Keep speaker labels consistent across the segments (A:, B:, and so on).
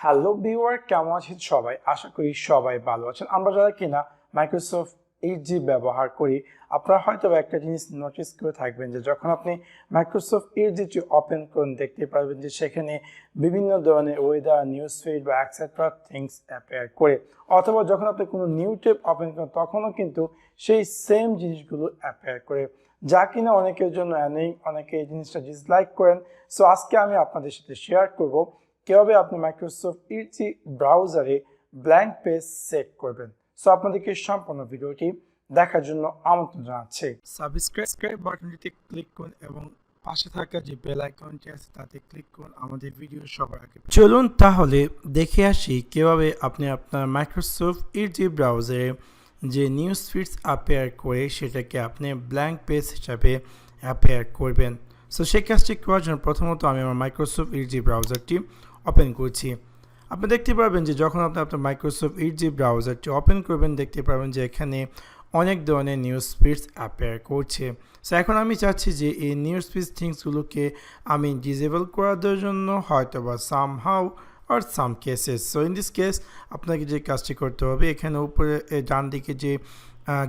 A: Hello viewer, কেমন আছেন সবাই? আশা করি সবাই ভালো আছেন। আমরা যারা কিনা মাইক্রোসফট এইচ ব্যবহার করি, আপনারা হয়তো একটা জিনিস নোটিস করে থাকবেন যে যখন আপনি মাইক্রোসফট এইচটি ওপেন করুন, দেখতে পারবেন যে সেখানে বিভিন্ন ধরনের ওয়েদার, নিউজ ফিড বা এক্সেট্রা থিংস অ্যাপিয়ার করে। অথবা যখন আপনি কোনো নিউ ট্যাব ওপেন করেন তখনও কিন্তু সেই সেম জিনিসগুলো অ্যাপিয়ার করে, যা কিনা অনেকের জন্য অ্যানোয়িং, অনেকে এই জিনিসটা ডিসলাইক করেন। সো আজকে আমি আপনাদের সাথে শেয়ার করব কিভাবে আপনি মাইক্রোসফট ইজি ব্রাউজারে ব্ল্যাঙ্ক পেজ সেট করবেন। সো আপনাদেরকে সম্পূর্ণ ভিডিওটি দেখার জন্য আমন্ত্রণ জানাচ্ছি। সাবস্ক্রাইব বাটনটিতে ক্লিক করুন এবং পাশে থাকা যে বেল আইকনটি আছে তাতে ক্লিক করুন আমাদের ভিডিও সবার আগে। চলুন তাহলে দেখে আসি কিভাবে আপনি আপনার মাইক্রোসফট ইজি ব্রাউজারে যে নিউজ ফিডস অ্যাপিয়ার করে সেটাকে আপনি ব্ল্যাঙ্ক পেজ হিসাবে অ্যাপিয়ার করবেন। সো সেই কাজটি করার জন্য প্রথমত আমি আমার মাইক্রোসফট ইজি ব্রাউজারটি ওপেন করছি। আপনি দেখতে পারবেন যে যখন আপনি আপনার মাইক্রোসফট ইজি ব্রাউজারটি ওপেন করবেন, দেখতে পারবেন যে এখানে অনেক ধরনের নিউজ ফিডস অ্যাপিয়ার করছে। সো এখন আমি চাচ্ছি যে এই নিউজ ফিড থিংসগুলোকে আমি ডিসেবল করার জন্য হয়তো বা সামহাউ আর some cases. So in this case আপনাকে যে কাজটি করতে হবে, এখানে উপরে ডান দিকে যে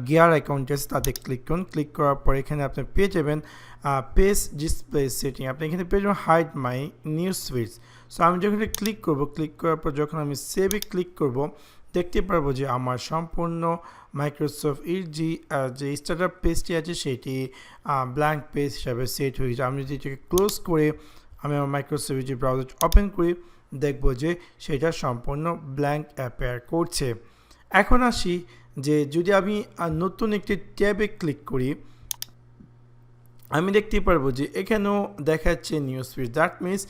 A: গিয়ার আইকনটি আছে তাতে ক্লিক করুন। ক্লিক করার পর এখানে আপনি পেয়ে যাবেন পেজ ডিসপ্লে সেটিং। আপনি এখানে পেয়ে যাবেন hide my news feeds. So আমি যখন ক্লিক করব, ক্লিক করার পর যখন আমি সেভে ক্লিক করব, দেখতে পারবো যে আমার সম্পূর্ণ মাইক্রোসফট ইজি যে স্টার্টআপ পেজটি আছে সেটি ব্ল্যাঙ্ক পেজ হিসাবে সেট হয়ে যায়। আমি যদি এটাকে ক্লোজ করে আমি আমার মাইক্রোসফট ইজি ব্রাউজার ওপেন করি, দেখব যে সেটা সম্পূর্ণ ব্ল্যাঙ্ক অ্যাপিয়ার করছে। এখন আসি যে যদি আমি নতুন একটি ট্যাবে ক্লিক করি, আমি দেখতে পারবো যে এখানেও দেখাচ্ছে নিউজ ফিড। দ্যাট মিনস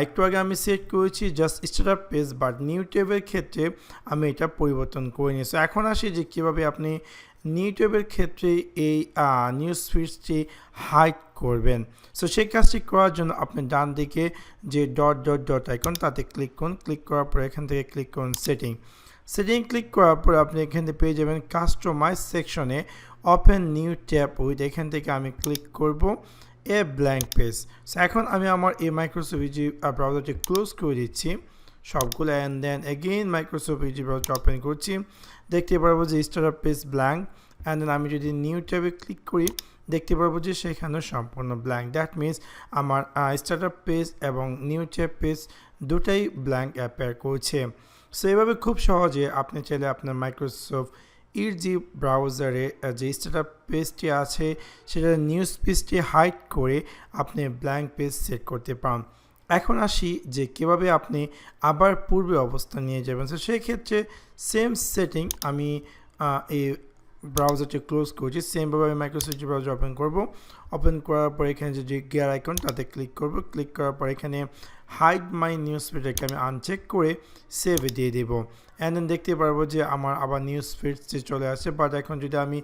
A: একটু আগে আমি সেট করেছি just startup page, but new ট্যাবের ক্ষেত্রে আমি এটা পরিবর্তন করে নিয়েছি। এখন আসি যে কীভাবে আপনি নিউ ট্যাবের ক্ষেত্রে এই নিউজ ফিডসটি হাইড করবেন। সো সেই কাজটি করার জন্য আপনি ডান দিকে যে ডট ডট ডট আইকন তাতে ক্লিক করুন। ক্লিক করার পর এখান থেকে ক্লিক করুন সেটিং ক্লিক করার পর আপনি এখান থেকে পেয়ে যাবেন কাস্টমাইজ সেকশনে ওপেন নিউ ট্যাব উইথ। এখান থেকে আমি ক্লিক করব এ ব্ল্যাঙ্ক পেজ। সো এখন আমি আমার এই মাইক্রোসফট ইজি ব্রাউজারটি ক্লোজ করে দিচ্ছি সবগুলো, and then again Microsoft Edge browser open করছি। দেখতে পারবো যে startup page blank, and then আমি যদি নিউ ট্যাবে ক্লিক করি, দেখতে পারবো যে সেখানেও সম্পূর্ণ ব্ল্যাঙ্ক। দ্যাট মিনস আমার স্টার্টআপ পেজ এবং নিউ ট্যাব পেজ দুটাই ব্ল্যাঙ্ক অ্যাপিয়ার করছে। সো এভাবে খুব সহজে আপনি চাইলে আপনার মাইক্রোসফট ইজি ব্রাউজারে যে স্টার্টআপ পেজটি আছে সেটা নিউজ পেজটি হাইড করে আপনি ব্ল্যাঙ্ক পেজ সেট করতে পারেন। এখন আসি যে কীভাবে আপনি আবার পূর্বে অবস্থা নিয়ে যাবেন। সো সেক্ষেত্রে সেম সেটিং আমি এই ব্রাউজারটি ক্লোজ করছি। সেমভাবে আমি মাইক্রোসফট ব্রাউজার ওপেন করব। ওপেন করার পর এখানে যে গিয়ার আইকন তাতে ক্লিক করব। ক্লিক করার পর এখানে হাইড মাই নিউজ ফিডটাকে আমি আনচেক করে সেভে দিয়ে দেবো, অ্যান্ড দেন দেখতে পারবো যে আমার আবার নিউজ ফিডসে চলে আসে। বাট এখন যদি আমি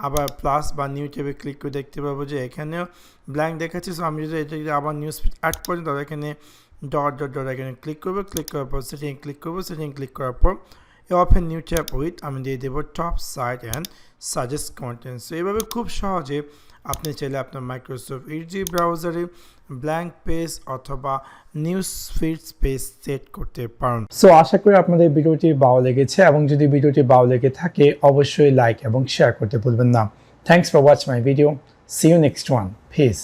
A: আবার প্লাস বা নিউ ট্যাবে ক্লিক করে দেখতে পারবো যে এখানেও ব্ল্যাঙ্ক দেখাচ্ছে। সো আমি যদি এটা আবার নিউজ ফিড অ্যাড করি তাহলে এখানে ডট ডট ডট এখানে ক্লিক করবো। ক্লিক করার পর সেটিং ক্লিক করবো। সেটিং ক্লিক করার পর ওপেন নিউ ট্যাব উইথ আমি দিয়ে দেবো top site and suggest content. So এইভাবে খুব সহজে আপনি চাইলে আপনার মাইক্রোসফট ইজি ব্রাউজারে ব্ল্যাঙ্ক পেজ অথবা নিউজ ফিডস পেজ সেট করতে পারেন। সো আশা করি আপনাদের ভিডিওটি ভালো লেগেছে, এবং যদি ভিডিওটি ভালো লেগে থাকে অবশ্যই লাইক এবং শেয়ার করতে ভুলবেন না। Thanks for watch my video. See you next one. Piece.